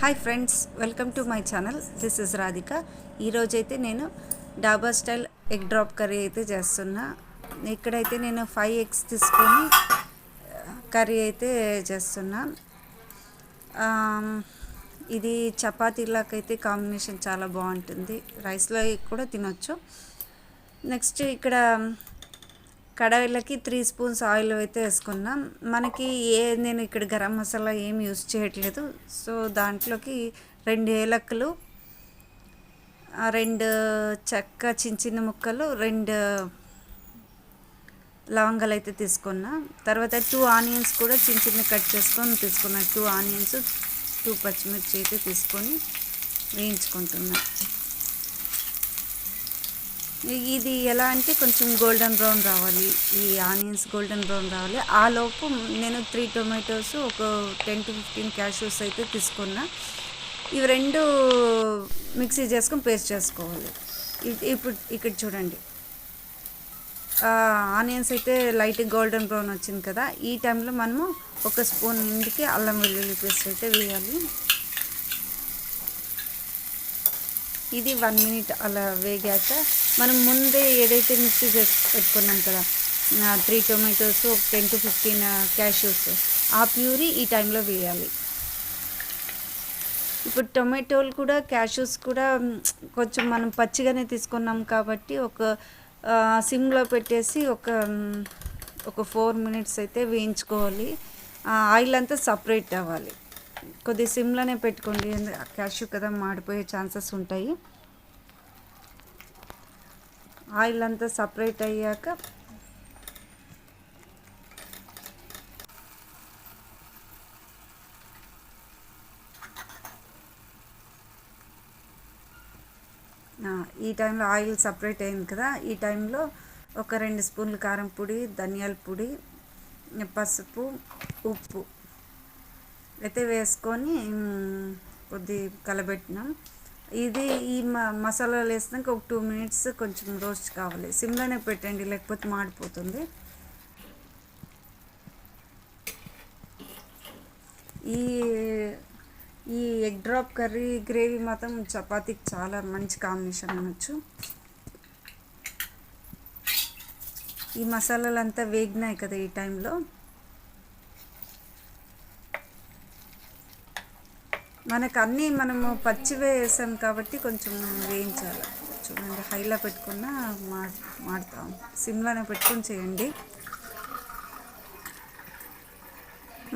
Hi friends, welcome to my channel. This is Radhika. ఈరోజైతే నేను డాబా స్టైల్ ఎగ్ డ్రాప్ కర్రీ అయితే చేస్తున్నా. ఇక్కడైతే నేను 5 ఎగ్స్ తీసుకొని కర్రీ అయితే చేస్తున్నా. ఇది చపాతీలకైతే కాంబినేషన్ చాలా బాగుంటుంది, రైస్లో కూడా తినొచ్చు. నెక్స్ట్ ఇక్కడ కడాయిలకి 3 స్పూన్స్ ఆయిల్ అయితే వేసుకున్నాం. మనకి నేను ఇక్కడ గరం మసాలా ఏం యూస్ చేయట్లేదు. సో దాంట్లోకి 2 ఏలక్కులు, 2 చెక్క చిన్న చిన్న ముక్కలు, 2 లవంగాలు అయితే తీసుకున్నా. తర్వాత 2 ఆనియన్స్ కూడా చిన్న చిన్న కట్ చేసుకొని తీసుకున్నా. 2 ఆనియన్స్, 2 పచ్చిమిర్చి అయితే తీసుకొని వేయించుకుంటున్నా. ఇది ఎలా అంటే కొంచెం గోల్డెన్ బ్రౌన్ రావాలి, ఈ ఆనియన్స్ గోల్డెన్ బ్రౌన్ రావాలి. ఆ లోపు నేను 3 టొమాటోస్, ఒక 10 to 15 క్యాష్యూస్ అయితే తీసుకున్నా. ఇవి 2 మిక్సీ చేసుకొని పేస్ట్ చేసుకోవాలి. ఇప్పుడు ఇక్కడ చూడండి, ఆనియన్స్ అయితే లైట్ గోల్డెన్ బ్రౌన్ వచ్చింది కదా. ఈ టైంలో మనము 1 స్పూన్ నిండికి అల్లం వెల్లుల్లి పేస్ట్ అయితే వేయాలి. ఇది 1 మినిట్ అలా వేగాక మనం ముందే ఏదైతే మిక్సీ చేసి పెట్టుకున్నాం కదా, 3 టొమాటోస్, 10 to 15 క్యాష్యూస్, ఆ ప్యూరీ ఈ టైంలో వేయాలి. ఇప్పుడు టొమాటోలు కూడా క్యాష్యూస్ కూడా కొంచెం మనం పచ్చిగానే తీసుకున్నాం కాబట్టి ఒక సిమ్లో పెట్టేసి ఒక 4 మినిట్స్ అయితే వేయించుకోవాలి. ఆయిల్ అంతా సపరేట్ అవ్వాలి. కొద్ది సిమ్లోనే పెట్టుకోండి, క్యాష్యూ కదా మాడిపోయే ఛాన్సెస్ ఉంటాయి. ఆయిల్ అంతా సపరేట్ అయ్యాక ఈ టైంలో ఆయిల్ సపరేట్ అయింది కదా. ఈ టైంలో ఒక 2 స్పూన్లు కారం పొడి, ధనియాల పొడి, పసుపు, ఉప్పు అయితే వేసుకొని కొద్ది కలబెట్టినాం. ఇది ఈ మసాలాలు వేసినాక ఒక 2 మినిట్స్ కొంచెం రోస్ట్ కావాలి. సిమ్లోనే పెట్టండి, లేకపోతే మాడిపోతుంది. ఈ ఎగ్ డ్రాప్ కర్రీ గ్రేవీ మాత్రం చపాతీకి చాలా మంచి కాంబినేషన్ అనొచ్చు. ఈ మసాలాలు అంతా వేగినాయి కదా. ఈ టైంలో మనకు అన్నీ మనము పచ్చివే వేసాం కాబట్టి కొంచెం వేయించాలి. చూడండి, హైలో పెట్టుకున్న మాడతాం, సిమ్లోనే పెట్టుకొని చేయండి.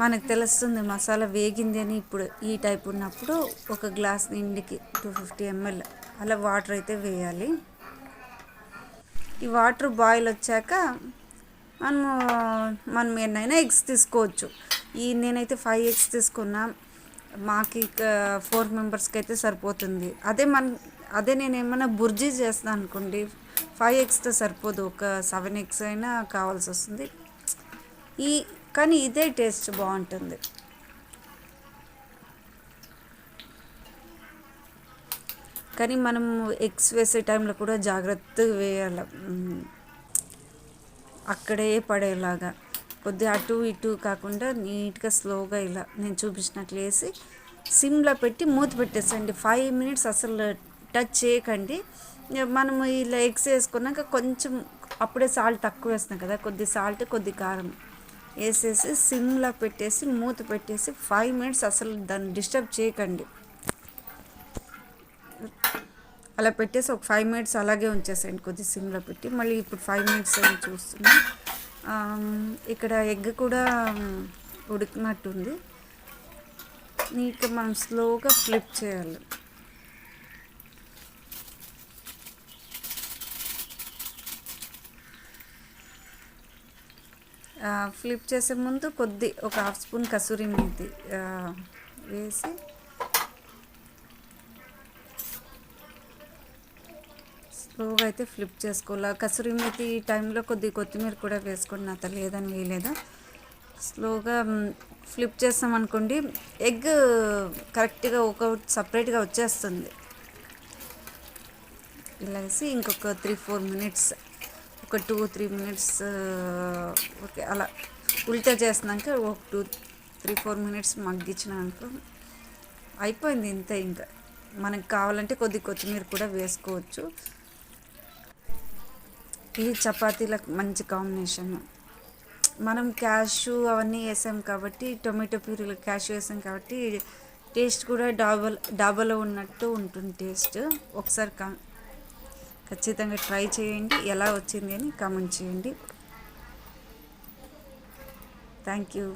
మనకు తెలుస్తుంది మసాలా వేగింది అని. ఇప్పుడు ఈ టైప్ ఉన్నప్పుడు ఒక గ్లాస్ నిండికి 250 ml అలా వాటర్ అయితే వేయాలి. ఈ వాటర్ బాయిల్ వచ్చాక మనం ఎన్నైనా ఎగ్స్ తీసుకోవచ్చు. నేనైతే 5 ఎగ్స్ తీసుకున్నా. మాకు 4 మెంబర్స్కి అయితే సరిపోతుంది. అదే నేను ఏమైనా బుర్జీ చేస్తాను అనుకోండి, 5 ఎగ్స్తో సరిపోదు, ఒక 7 ఎగ్స్ అయినా కావాల్సి వస్తుంది. కానీ ఇదే టేస్ట్ బాగుంటుంది. కానీ మనం ఎగ్స్ వేసే టైంలో కూడా జాగ్రత్తగా వేయాలి, అక్కడే పడేలాగా. కొద్దిగా అటు ఇటు కాకుండా నీట్గా స్లోగా ఇలా నేను చూపించినట్లు వేసి సిమ్లో పెట్టి మూత పెట్టేసండి. 5 మినిట్స్ అసలు టచ్ చేయకండి. మనము ఇలా ఎగ్స్ వేసుకున్నాక కొంచెం అప్పుడే సాల్ట్ తక్కువ వేస్తున్నాం కదా, కొద్ది సాల్ట్, కొద్ది కారం వేసేసి సిమ్లో పెట్టేసి మూత పెట్టేసి 5 మినిట్స్ అసలు దాన్ని డిస్టర్బ్ చేయకండి. అలా పెట్టేసి ఒక 5 మినిట్స్ అలాగే ఉంచేసేయండి, కొద్ది సిమ్లో పెట్టి. మళ్ళీ ఇప్పుడు 5 మినిట్స్ అని చూస్తున్నాం. ఇక్కడ ఎగ్ కూడా ఉడికినట్టుంది. నీట్గా మనం స్లోగా ఫ్లిప్ చేయాలి. ఫ్లిప్ చేసే ముందు ఒక 1/2 స్పూన్ కసూరి మెంతి వేసి స్లోగా అయితే ఫ్లిప్ చేసుకోవాలి. కసూరి మెంతి ఈ టైంలో కొద్ది కొత్తిమీర కూడా వేసుకోండి, నాతో లేదని వేయలేదు. స్లోగా ఫ్లిప్ చేస్తామనుకోండి, ఎగ్ కరెక్ట్గా ఒక సపరేట్గా వచ్చేస్తుంది. ఇలా వేసి ఇంకొక 3-4 మినిట్స్, ఒక 2-3 మినిట్స్ ఓకే అలా ఉల్టా చేసినాక ఒక 2-3-4 మినిట్స్ మగ్గించినాక అయిపోయింది ఇంతే. ఇంకా మనకు కావాలంటే కొద్ది కొత్తిమీర కూడా వేసుకోవచ్చు. ఈ చపాతీలకు మంచి కాంబినేషన్. మనం క్యాషు అవన్నీ వేసాం కాబట్టి, టొమాటో ప్యూరీలో క్యాషు వేసాం కాబట్టి టేస్ట్ కూడా డాబాలో ఉన్నట్టు ఉంటుంది టేస్ట్. ఒకసారి ఖచ్చితంగా ట్రై చేయండి. ఎలా వచ్చింది అని కామెంట్ చేయండి. Thank you.